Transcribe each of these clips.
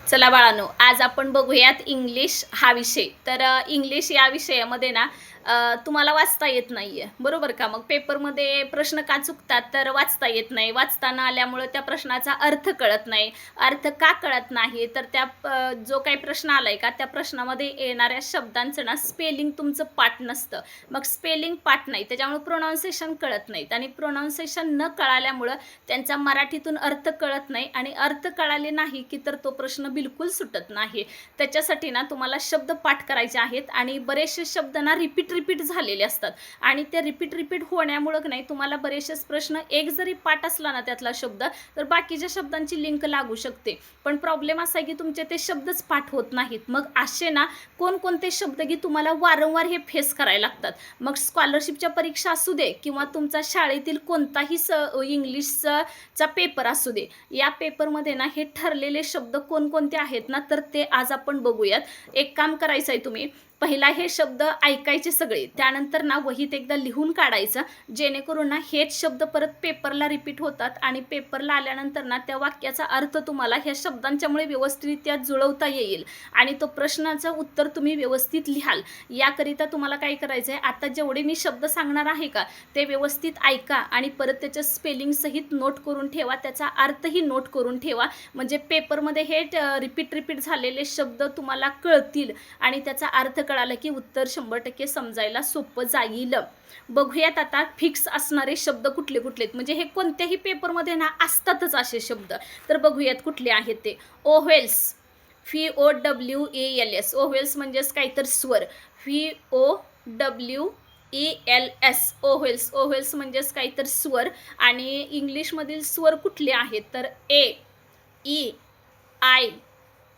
चला बाळांनो, आज आपण बघूयात इंग्लिश हा विषय. तर इंग्लिश या विषयामध्ये ना तुम्हाला वाचता येत नाहीये, बरोबर का? मग पेपरमध्ये प्रश्न का चुकतात? तर वाचता येत नाही. वाचता न आल्यामुळं त्या प्रश्नाचा अर्थ कळत नाही. अर्थ का कळत नाही? तर जो काही प्रश्न आलाय का, त्या प्रश्नामध्ये येणाऱ्या शब्दांचं ना स्पेलिंग तुमचं पाठ नसतं. मग स्पेलिंग पाठ नाही, त्याच्यामुळे प्रोनाऊन्सिएशन कळत नाहीत आणि प्रोनाऊन्सिएशन न कळाल्यामुळं त्यांचा मराठीतून अर्थ कळत नाही आणि अर्थ कळाले नाही की तर तो प्रश्न बिलकुल सुटत नाही. त्याच्यासाठी ना तुम्हाला शब्द पाठ करायचे आहेत आणि बरेचसे शब्द ना रिपीट झालेले असतात आणि ते रिपीट होण्यामुळं नाही तुम्हाला बरेचसेच प्रश्न एक जरी पाठ असला ना त्यातला शब्द तर बाकीच्या शब्दांची लिंक लागू शकते. पण प्रॉब्लेम असा आहे की तुमचे ते शब्दच पाठ होत नाहीत. मग असे ना कोणकोणते शब्द की तुम्हाला वारंवार हे फेस करायला लागतात. मग स्कॉलरशिपच्या परीक्षा असू दे किंवा तुमचा शाळेतील कोणताही इंग्लिशचा पेपर असू दे, या पेपरमध्ये ना हे ठरलेले शब्द कोणकोणते आहेत ना तर ते आज आपण बघूयात. एक काम करायचं आहे, तुम्ही पहिला हे शब्द ऐकायचे सगळे, त्यानंतर ना वहीत एकदा लिहून काढायचं, जेणेकरून ना हेच शब्द परत पेपरला रिपीट होतात आणि पेपरला आल्यानंतर ना त्या वाक्याचा अर्थ तुम्हाला ह्या शब्दांच्यामुळे व्यवस्थितरित्या जुळवता येईल आणि तो प्रश्नाचं उत्तर तुम्ही व्यवस्थित लिहाल. याकरिता तुम्हाला काय करायचं आहे, आता जेवढे मी शब्द सांगणार आहे का ते व्यवस्थित ऐका आणि परत त्याचं स्पेलिंग सहित नोट करून ठेवा, त्याचा अर्थही नोट करून ठेवा. म्हणजे पेपरमध्ये हे रिपीट झालेले शब्द तुम्हाला कळतील आणि त्याचा अर्थ कळालं की उत्तर 100% समजायला सोपं जाईल. बघूयात आता फिक्स असणारे शब्द कुठले कुठले, म्हणजे हे कोणत्याही पेपरमध्ये ना असतातच असे शब्द. तर बघूयात कुठले आहेत ते. ओव्हेल्स, VOWELS. ओव्हेल्स म्हणजेच काहीतरी स्वर. VOWELS. ओव्हेल्स. ओव्हेल्स म्हणजेच काहीतरी स्वर आणि इंग्लिशमधील स्वर कुठले आहेत तर A, E, I,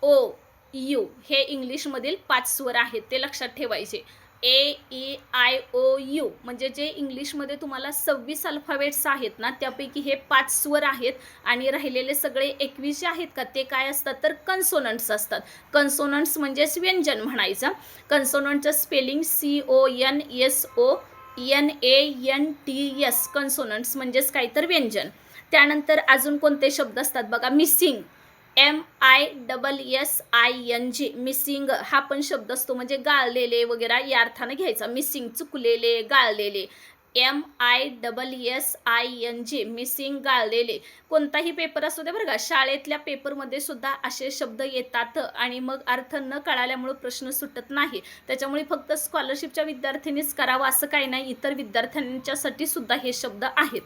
O, U. हे इंग्लिशमधील 5 स्वर आहेत, ते लक्षात ठेवायचे. A, E, I, O, U म्हणजे जे इंग्लिशमध्ये तुम्हाला 26 अल्फाबेट्स आहेत ना त्यापैकी हे 5 स्वर आहेत आणि राहिलेले सगळे 21 जे आहेत का ते काय असतात तर कन्सोनंट्स असतात. कन्सोनंट्स म्हणजेच व्यंजन म्हणायचं. कन्सोनंटचं स्पेलिंग CONSONANTS. कन्सोनंट्स म्हणजेच काहीतरी व्यंजन. त्यानंतर अजून कोणते शब्द असतात बघा. Missing, MISSING. मिसिंग हा पण शब्द असतो, म्हणजे गाळलेले वगैरे या अर्थानं घ्यायचा. मिसिंग चुकलेले, गाळलेले. MISSING. मिसिंग, गाळलेले. कोणताही पेपर असू दे बरं का, शाळेतल्या पेपरमध्ये सुद्धा असे शब्द येतात आणि मग अर्थ न कळाल्यामुळे प्रश्न सुटत नाही. त्याच्यामुळे फक्त स्कॉलरशिपच्या विद्यार्थ्यांनीच करावं असं काही नाही, इतर विद्यार्थ्यांच्यासाठी सुद्धा हे शब्द आहेत.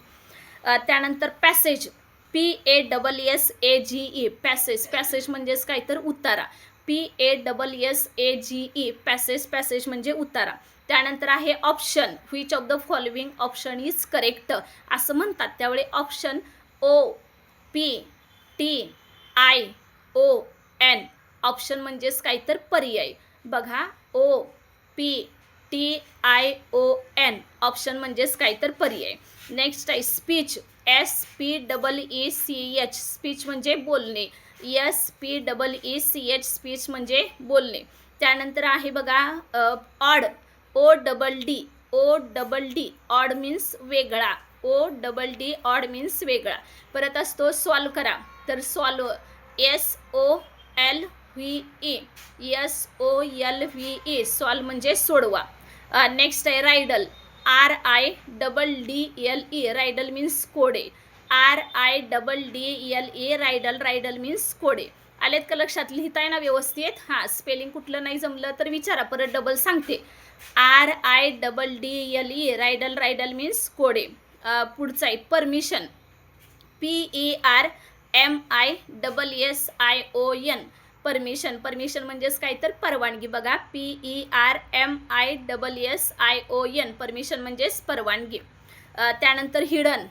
त्यानंतर पॅसेज, PASSAGE. पॅसेज. पॅसेज म्हणजेच काय तर उतारा. PASSAGE. पॅसेज. पॅसेज म्हणजे उतारा. त्यानंतर आहे option. Which of the following option is correct असं म्हणतात. त्यावेळी ऑप्शन OPTION. ऑप्शन म्हणजेच काय तर पर्याय. बघा, OPTION. ऑप्शन म्हणजेच काय तर पर्याय. नेक्स्ट आहे स्पीच. SPEECH. स्पीच म्हणजे बोलणे. SPEECH. स्पीच म्हणजे बोलणे. त्यानंतर आहे बघा ऑड. ODD. ऑड मीन्स वेगळा. ODD. ऑड मीन्स वेगळा. परत असतो सॉल्व करा. तर सॉल्व, SOLVE. सॉल्व म्हणजे सोडवा. नेक्स्ट आहे रायडल. RIDDLE. रायडल मीन्स कोडे. RIDDLE. रायडल. रायडल मीन्स कोडे. आलेत का लक्षात? लिहिताय ना व्यवस्थित? हां, स्पेलिंग कुठलं नाही जमलं तर विचारा, परत डबल सांगते. RIDDLE. रायडल. रायडल मीन्स कोडे. पुढचा आहे परमिशन. PERMISSION. परमिशन. परमिशन म्हणजेच काय तर परवानगी. बघा, PERMISSION. परमिशन म्हणजेच परवानगी. त्यानंतर हिडन.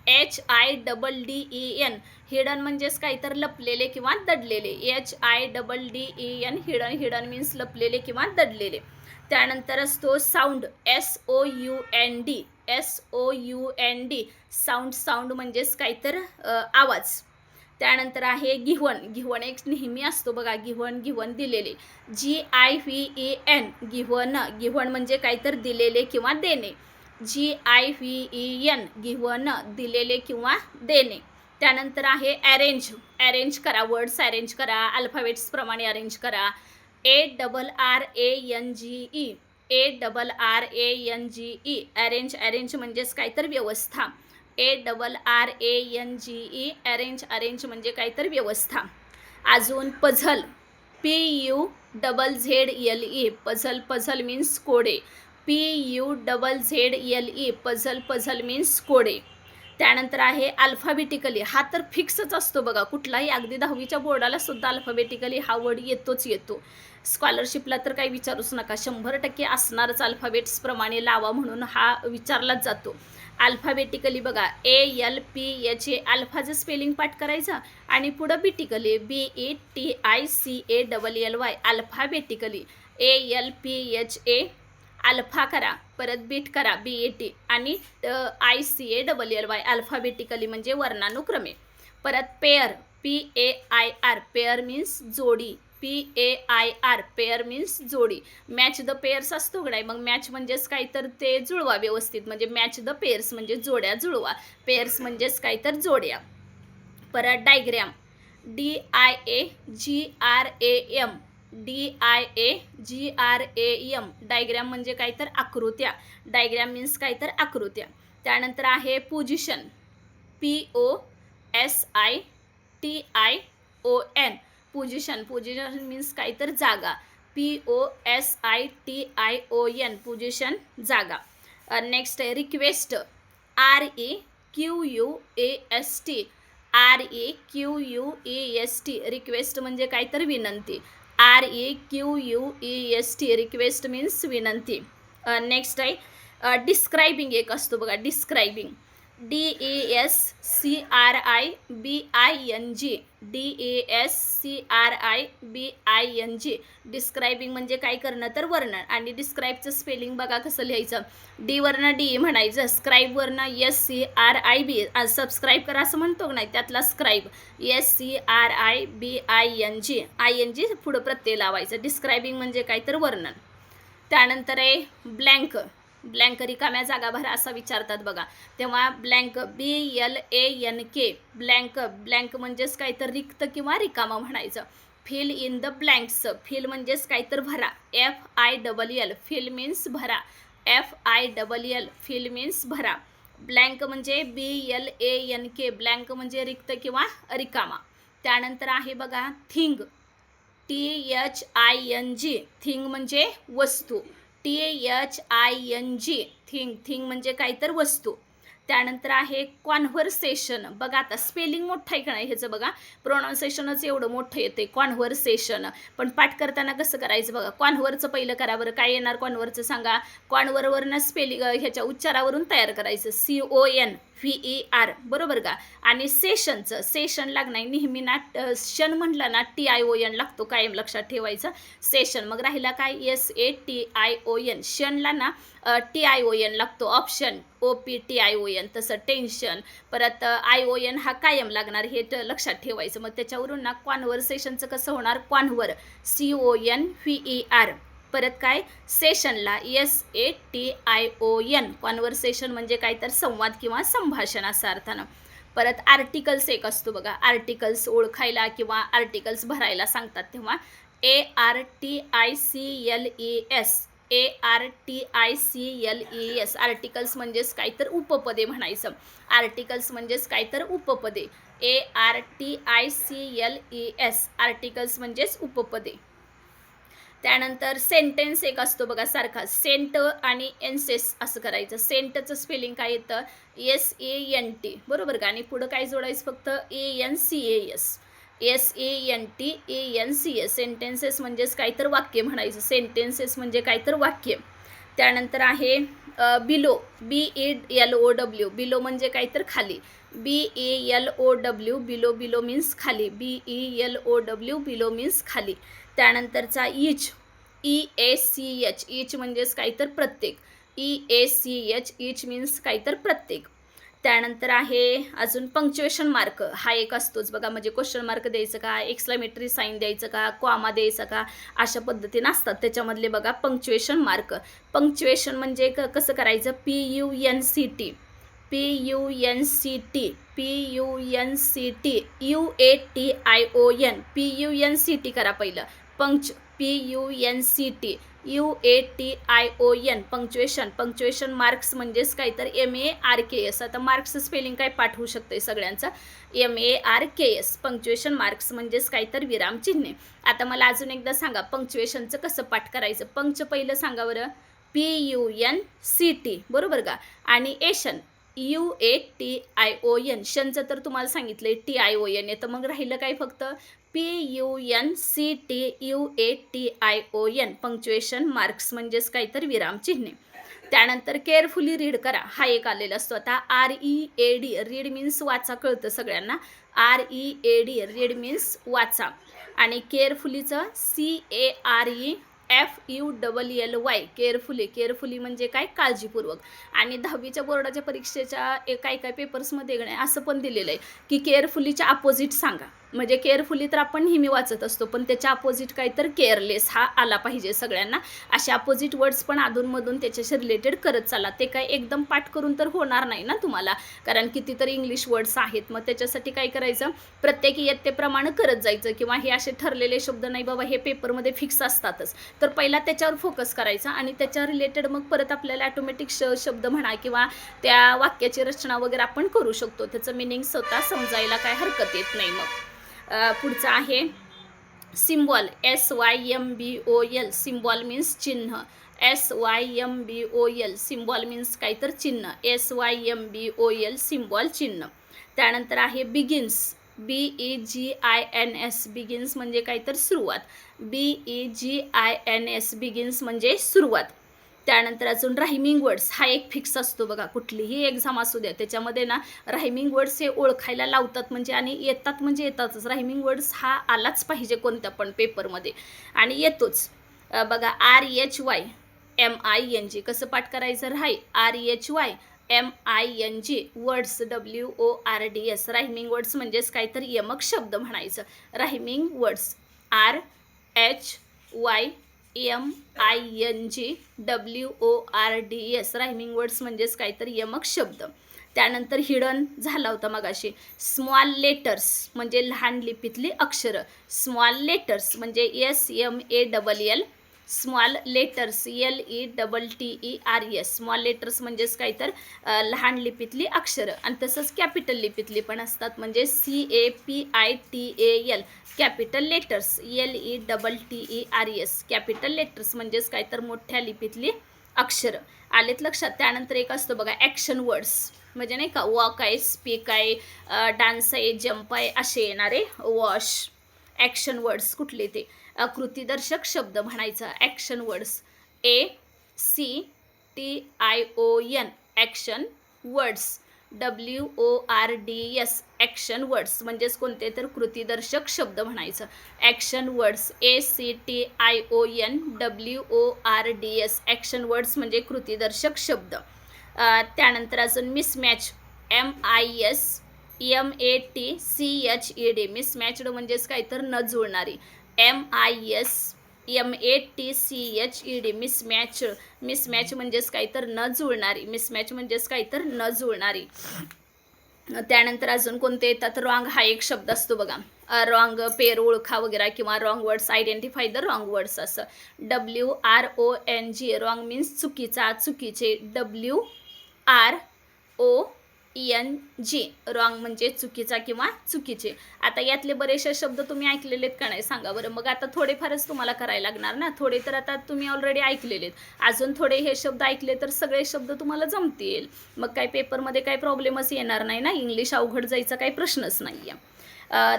HIDDEN. हिडन म्हणजेच काय तर लपलेले किंवा दडलेले. HIDDEN. हिडन. हिडन मीन्स लपलेले किंवा दडलेले. त्यानंतर असतो sound. SOUND. SOUND. Sound. Sound म्हणजेच काय तर आवाज. त्यानंतर आहे गिव्हन. गिव्हन एक नेहमी असतो बघा. गिव्हन दिलेले. GIVEN. गिव्हन. गिव्हन म्हणजे काय तर दिलेले किंवा देणे. GIVEN. गिव्हन दिलेले किंवा देणे. त्यानंतर आहे अरेंज. अरेंज करा, वर्ड्स अरेंज करा, अल्फाबेट्सप्रमाणे अरेंज करा. ARRANGE, ARRANGE, arrange. अरेंज म्हणजेच काय तर व्यवस्था. ARRANGE, arrange. अरेंज म्हणजे काय तर व्यवस्था. अजून puzzle, PUZZLE, puzzle. Puzzle means कोडे. PUZZLE, puzzle. पझल मीन्स कोडे. त्यानंतर आहे अल्फाबेटिकली. हा तर फिक्सच असतो बघा, कुठलाही अगदी 10वीच्या बोर्डाला सुद्धा अल्फाबेटिकली हा वर्ड येतोच येतो. स्कॉलरशिपला तर काही विचारूच नका, 100% असणारच. अल्फाबेट्सप्रमाणे लावा म्हणून हा विचारलाच जातो. अल्फाबेटिकली बघा, ALPHA, अल्फाचं स्पेलिंग पाठ करायचं आणि पुढं बिटिकली, BETICALLY, अल्फाबेटिकली. ALPHA, अल्फा करा, परत बीट करा, BET, आणि ICALLY, अल्फाबेटिकली म्हणजे वर्णानुक्रमे. परत पेअर, PAIR, पेअर मीन्स जोडी. PAIR, पेअर मीन्स जोडी. मॅच द पेअर्स असतो का नाही, मग मॅच म्हणजेच काय तर ते जुळवा व्यवस्थित, म्हणजे मॅच द पेअर्स म्हणजे जोड्या जुळवा. पेअर्स म्हणजेच काय तर जोड्या. परत डायग्रॅम, DIAGRAM, DIAGRAM, डायग्रॅम म्हणजे काय तर आकृत्या. डायग्रॅम मीन्स काय तर आकृत्या. त्यानंतर आहे position, POSITION, position. Position means काय तर जागा. POSITION, पोझिशन, जागा. नेक्स्ट आहे रिक्वेस्ट, REQUEST, REQUEST, रिक्वेस्ट म्हणजे काय तर विनंती. REQUEST, रिक्वेस्ट मीन्स विनंती. नेक्स्ट आहे डिस्क्रायबिंग. एक असतो बघा डिस्क्रायबिंग, DESCRIBING, DESCRIBING, डिस्क्रायबिंग म्हणजे काय करणं तर वर्णन. आणि डिस्क्राईबचं स्पेलिंग बघा कसं लिहायचं, डी वरनं DE म्हणायचं, स्क्राईब वरनं SCRIB, सबस्क्राईब करा असं म्हणतो नाही, त्यातला स्क्राईब, SCRIBING, ING पुढं प्रत्यय लावायचं. डिस्क्रायबिंग म्हणजे काय तर वर्णन. त्यानंतर आहे ब्लँक. ब्लँक रिकाम्या जागा भरा असं विचारतात बघा, तेव्हा ब्लँक, BLANK, ब्लँक. ब्लँक म्हणजेच काय तर रिक्त किंवा रिकामा म्हणायचं. Fill in the blanks, fill म्हणजेच काय तर भरा. FILL, फिल मीन्स भरा. FILL, फिल मीन्स भरा. ब्लँक म्हणजे BLANK, ब्लँक म्हणजे रिक्त किंवा रिकामा. त्यानंतर आहे बघा थिंग, THING, थिंग म्हणजे वस्तू. THING, thing. थिंग म्हणजे काय तर वस्तू. त्यानंतर आहे कॉन्व्हर्सेशन. बघा आता स्पेलिंग मोठं आहे का नाही ह्याचं, बघा प्रोनाऊन्सिएशनच एवढं मोठं येते कॉन्व्हर्सेशन. पण पाठ करताना कसं करायचं बघा, कॉन्व्हरचं पहिलं करा बरं. काय येणार कॉन्व्हरचं सांगा, कॉन्व्हरवरनं स्पेलिंग ह्याच्या उच्चारावरून तयार करायचं, CONVER, बरोबर का. आणि सेशनचं, सेशन लागणार नेहमी ना, शन म्हटलं ना TION लागतो, कायम लक्षात ठेवायचं. सेशन. मग राहिला काय, SATION, शनला ना TION लागतो. ऑप्शन, OPTION, तसं टेन्शन. परत ION हा कायम लागणार, हे लक्षात ठेवायचं. मग त्याच्यावरून ना कॉन्व्हर्सेशनचं कसं होणार, कॉन्व्हर, CONVER. परत काय, सेशनला SATION, कॉन्व्हर्सेशन म्हणजे काय तर संवाद किंवा संभाषण असा अर्थानं. परत आर्टिकल्स एक असतो बघा, आर्टिकल्स ओळखायला किंवा आर्टिकल्स भरायला सांगतात तेव्हा ARTICLES, आर्टिकल्स म्हणजेच काय तर उपपदे म्हणायचं. आर्टिकल्स म्हणजेच काय तर उपपदे. ARTICLES, आर्टिकल्स म्हणजेच उपपदे. त्यानंतर सेंटेन्स एक असतो बघा सारखा, सेंट आणि एन्सेस असं करायचं. सेंटचं स्पेलिंग काय येतं, SANT, बरोबर का. आणि पुढं काय जोडायचं, फक्त ANCAS, SANTANCS. सेंटेन्सेस म्हणजेच काय तर वाक्य म्हणायचं. सेंटेन्सेस म्हणजे काय तर वाक्य. त्यानंतर आहे बिलो, BELOW, बिलो म्हणजे काय तर खाली. BELOW, below. बिलो मीन्स खाली. BELOW, बिलो मीन्स खाली. त्यानंतरचा इच, EACH, इच म्हणजेच काय तर प्रत्येक. EACH, इच मीन्स काय तर प्रत्येक. त्यानंतर आहे अजून पंक्च्युएशन मार्क, हा एक असतोच बघा, म्हणजे क्वेश्चन मार्क द्यायचं का, एक्सक्लेमेटरी साईन द्यायचं का, कॉमा द्यायचं का, अशा पद्धतीने असतात. त्याच्यामधले बघा पंक्च्युएशन मार्क. पंक्च्युएशन म्हणजे कसं करायचं, PUNCT, PUNCT, PUNCT, UATION, PUNCT करा पहिलं. PUNCT, UATION, पंक्च्युएशन मार्क्स म्हणजेच काय तर MARKS. आता मार्क्स स्पेलिंग काय पाठवू शकते सगळ्यांचं, MARKS. पंक्च्युएशन मार्क्स म्हणजेच काय तर विरामचिन्हे. आता मला अजून एकदा सांगा पंक्च्युएशनचं कसं पाठ करायचं. पंक्च पहिलं सांगा बरं. PUNCT, बरोबर का. आणि एशन UATION, शनचं तर तुम्हाला सांगितलंय TION येतं. मग राहिलं काय फक्त PUNCT UATION, पंक्च्युएशन मार्क्स म्हणजेच काय तर विरामचिन्हे. त्यानंतर केअरफुली रीड करा, हा एक आलेला असतो. आता READ, रीड मीन्स वाचा, कळतं सगळ्यांना. READ, रीड मीन्स वाचा. आणि केअरफुलीचं CAREFULLY, केअरफुली म्हणजे काय, काळजीपूर्वक. आणि 10वीच्या बोर्डाच्या परीक्षेच्या काही पेपर्समध्ये नाही असं पण दिलेलं आहे की केअरफुलीच्या अपोजिट सांगा. म्हणजे केअरफुली तर आपण नेहमी वाचत असतो, पण त्याच्या अपोजिट काय तर केअरलेस हा आला पाहिजे सगळ्यांना. असे अपोजिट वर्ड्स पण अधूनमधून त्याच्याशी रिलेटेड करत चाला. ते काय एकदम पाठ करून तर होणार नाही ना तुम्हाला, कारण कितीतरी इंग्लिश वर्ड्स आहेत. मग त्याच्यासाठी काय करायचं, प्रत्येक इयत्तेप्रमाणे करत जायचं. किंवा हे असे ठरलेले शब्द नाही बाबा हे पेपरमध्ये फिक्स असतातच, तर पहिला त्याच्यावर फोकस करायचा आणि त्याच्या रिलेटेड मग परत आपल्याला ऑटोमॅटिक शब्द म्हणा किंवा त्या वाक्याची रचना वगैरे आपण करू शकतो. त्याचं मिनिंग स्वतः समजायला काय हरकत येत नाही. मग पुढचं आहे सिम्बॉल, SYMBOL, सिम्बॉल मीन्स चिन्ह. SYMBOL, सिम्बॉल मीन्स काय तर चिन्ह. SYMBOL, सिम्बॉल चिन्ह. त्यानंतर आहे बिगिन्स, BEGINS, बिगिन्स म्हणजे काय तर सुरुवात. BEGINS, बिगिन्स म्हणजे सुरुवात. त्यानंतर अजून रायमिंग वर्ड्स, हा एक फिक्स असतो बघा. कुठलीही एक्झाम असू द्या त्याच्यामध्ये ना रायमिंग वर्ड्स हे ओळखायला लावतात म्हणजे, आणि येतात म्हणजे येतातच. रायमिंग वर्ड्स हा आलाच पाहिजे कोणत्या पण पेपरमध्ये, आणि येतोच बघा. RHYMING, कसं पाठ करायचं, RHYMING, words, WORDS, rhyming words म्हणजेच काय तर यमक शब्द म्हणायचं. Rhyming words RHYMING WORDS, rhyming words म्हणजेच काहीतरी यमक शब्द. त्यानंतर हिडन झाला होता मगाशी. स्मॉल लेटर्स म्हणजे लहान लिपीतली अक्षरं. स्मॉल लेटर्स म्हणजे SMALL, small letters LETTERS, small letters म्हणजेच काय तर लहान लिपीतली अक्षरं. आणि तसंच कॅपिटल लिपीतली पण असतात, म्हणजे CAPITAL, capital letters LETTERS, capital letters म्हणजेच काय तर मोठ्या लिपीतली अक्षरं. आलेत लक्षात. त्यानंतर एक असतो बघा ॲक्शन वर्ड्स, म्हणजे नाही का, वॉक आहे, स्पीक आहे, डान्स आहे, जम्प आहे, असे येणारे वॉश. ॲक्शन वर्ड्स कुठले ते, कृतीदर्शक शब्द म्हणायचं. Action words ACTION, action words. WORDS, action words म्हणजेच कोणते तर कृतीदर्शक शब्द म्हणायचं. Action words ACTION WORDS, action words म्हणजे कृतीदर्शक शब्द. त्यानंतर अजून मिसमॅच, MISMATCHED, मिसमॅचड म्हणजेच काय तर न जुळणारी. MISMATCHED, मिसमॅच म्हणजेच काय तर न जुळणारी. मिसमॅच म्हणजेच काय तर न जुळणारी. त्यानंतर अजून कोणते येतात, रॉंग हा एक शब्द असतो बघा. रॉंग पेर ओळखा वगैरे, किंवा wrong words, identify the wrong words असं. WRONG, रॉंग मीन्स चुकीचा, चुकीचे. WRONG, रॉंग म्हणजे चुकीचा किंवा चुकीचे. आता यातले बरेचसे शब्द तुम्ही ऐकलेले आहेत का नाही सांगा बरं. मग आता थोडेफारच तुम्हाला करायला लागणार ना, थोडे तर आता तुम्ही ऑलरेडी ऐकलेले आहेत. अजून थोडे हे शब्द ऐकले तर सगळे शब्द तुम्हाला जमतील. मग काय पेपरमध्ये काही प्रॉब्लेमच येणार नाही ना, इंग्लिश अवघड जायचा काही प्रश्नच नाही आहे.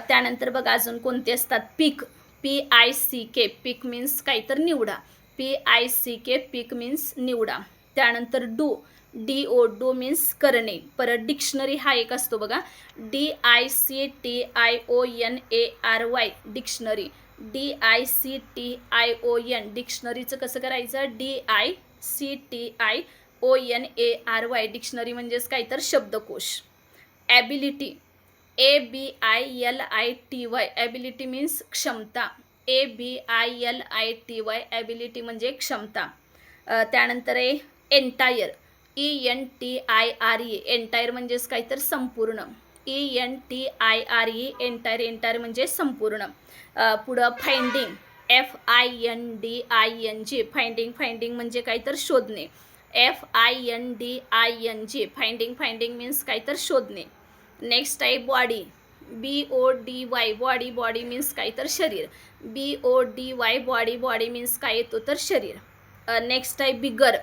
त्यानंतर बघा अजून कोणते असतात, पिक, PICK, पिक मीन्स काही तर निवडा. PICK, पिक मीन्स निवडा. त्यानंतर डू, DO मीन्स करणे. परत डिक्शनरी हा एक असतो बघा. DICTIONARY, dictionary. DICTION, डिक्शनरीचं कसं करायचं, DICTIONARY, डिक्शनरी म्हणजेच काय तर शब्दकोश. ॲबिलिटी, ABILITY, ॲबिलिटी मीन्स क्षमता. ABILITY, ॲबिलिटी म्हणजे क्षमता. त्यानंतर आहे एंटायर, ENTIRE एंटायर म्हणजेच काय तर संपूर्ण. ENTIRE एंटायर, एंटायर म्हणजे संपूर्ण. पुढं फाइंडिंग, FINDING फाइंडिंग, फाइंडिंग म्हणजे काय तर शोधणे. FINDING फाइंडिंग, फाइंडिंग मीन्स काय तर शोधणे. नेक्स्ट आहे body, BODY body, body means काय तर शरीर. BODY बॉडी, बॉडी मीन्स काय येतो तर शरीर. नेक्स्ट आहे बिगर,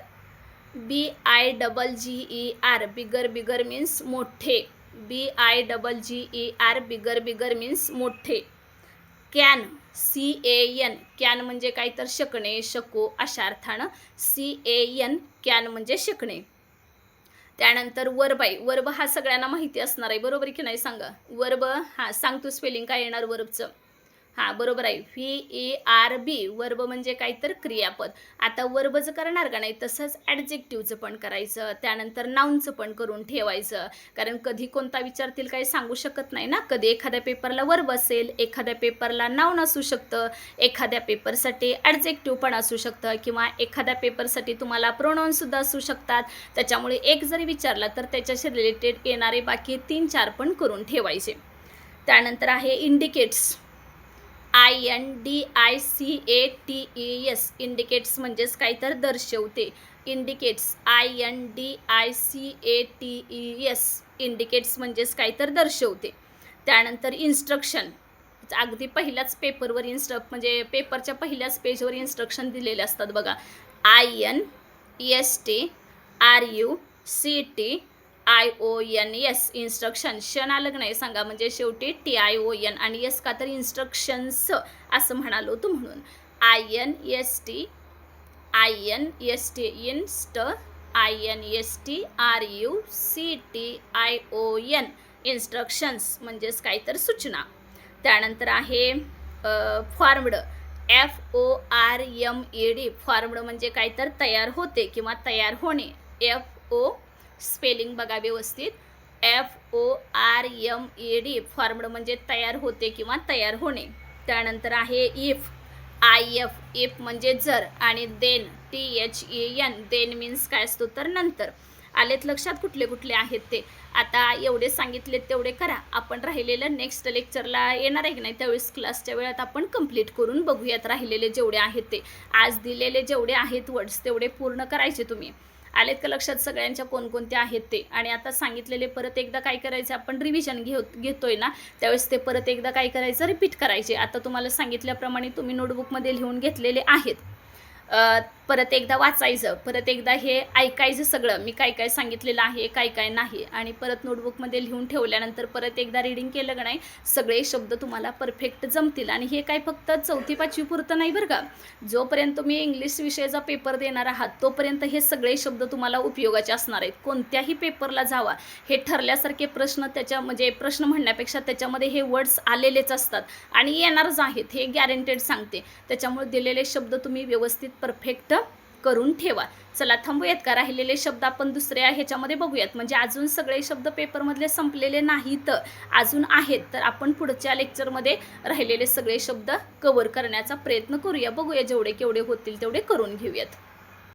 BIGGER बिगर, बिगर मीन्स मोठे. BIGGER बिगर, बिगर मीन्स मोठे. कॅन, CAN कॅन म्हणजे काय तर शकणे, शको अशा अर्थानं. CAN कॅन म्हणजे शकणे. त्यानंतर वर्ब आहे. वर्ब हा सगळ्यांना माहिती असणार आहे, बरोबर की नाही सांगा. वर्ब हां सांग तू स्पेलिंग काय येणार वर्बचं. हां बरोबर आहे, VERB वर्ब म्हणजे काय तर क्रियापद. आता वर्बचं करणार का नाही तसंच ॲडजेक्टिव्हचं पण करायचं, त्यानंतर नाऊनचं पण करून ठेवायचं. कारण कधी कोणता विचारतील काही सांगू शकत नाही ना. कधी एखाद्या पेपरला वर्ब असेल, एखाद्या पेपरला नाऊन असू शकतं, एखाद्या पेपरसाठी ॲडजेक्टिव्ह पण असू शकतं, किंवा एखाद्या पेपरसाठी तुम्हाला प्रोनाऊनसुद्धा असू शकतात. त्याच्यामुळे एक जरी विचारला तर त्याच्याशी रिलेटेड येणारे बाकी 3-4 पण करून ठेवायचे. त्यानंतर आहे इंडिकेट्स, INDICATES इंडिकेट्स म्हणजेच काय तर दर्शवते. इंडिकेट्स, INDICATES इंडिकेट्स म्हणजेच काय तर दर्शवते. त्यानंतर इन्स्ट्रक्शन, अगदी पहिल्याच पेपरवर म्हणजे पेपरच्या पहिल्याच पेजवर इन्स्ट्रक्शन दिलेले असतात बघा. INSTRUCTIONS इन्स्ट्रक्शन, शन आलं की नाही सांगा, म्हणजे शेवटी TION आणि यस का तर इन्स्ट्रक्शन्स असं म्हणालो तू म्हणून. INSTRUCTION इन्स्ट्रक्शन्स म्हणजेच काय तर सूचना. त्यानंतर आहे फॉर्म्ड, FORMED फॉर्म्ड म्हणजे काय तर तयार होते किंवा तयार होणे. FO स्पेलिंग बघा व्यवस्थित, FORMED फॉर्म्ड म्हणजे तयार होते किंवा तयार होणे. त्यानंतर आहे इफ, इफ म्हणजे जर, आणि देन, THEN देन मीन्स काय असतो तर नंतर. आलेत लक्षात कुठले कुठले आहेत ते. आता एवढे सांगितले तेवढे करा. आपण राहिलेलं नेक्स्ट लेक्चरला येणार आहे की नाही त्यावेळेस क्लासच्या वेळात आपण कंप्लीट करून बघूयात राहिलेले जेवढे आहेत ते. आज दिलेले जेवढे आहेत वर्ड्स तेवढे पूर्ण करायचे तुम्ही. आलेत का लक्षात सगळ्यांच्या कोणकोणते आहेत ते. आणि आता सांगितलेले परत एकदा काय करायचं, आपण रिव्हिजन घेतोय ना त्यावेळेस ते परत एकदा काय करायचं, रिपीट करायचे. आता तुम्हाला सांगितल्याप्रमाणे तुम्ही नोटबुकमध्ये लिहून घेतलेले आहेत. परत एकदा वाचायचं, परत एकदा हे ऐकायचं सगळं मी काय काय सांगितलेलं आहे, काय काय नाही, आणि परत नोटबुकमध्ये लिहून ठेवल्यानंतर परत एकदा रीडिंग केलं का नाही सगळे शब्द तुम्हाला परफेक्ट जमतील. आणि हे काय फक्त 4थी-5वी पुरतं नाही बरं का. जोपर्यंत तुम्ही इंग्लिश विषयाचा पेपर देणार आहात तोपर्यंत हे सगळे शब्द तुम्हाला उपयोगाचे असणार आहेत. कोणत्याही पेपरला जावा, हे ठरल्यासारखे प्रश्न म्हणजे प्रश्न म्हणण्यापेक्षा त्याच्यामध्ये हे वर्ड्स आलेलेच असतात आणि येणारच आहेत, हे गॅरंटेड सांगते. त्याच्यामुळे दिलेले शब्द तुम्ही व्यवस्थित परफेक्ट करून ठेवा. चला थांबूयात का, राहिलेले शब्द आपण दुसऱ्या ह्याच्यामध्ये बघूयात. म्हणजे अजून सगळे शब्द पेपरमधले संपलेले नाहीत, अजून आहेत. तर आपण पुढच्या लेक्चरमध्ये राहिलेले सगळे शब्द कव्हर करण्याचा प्रयत्न करूया. बघूया जेवढे केवढे होतील तेवढे करून घेऊयात.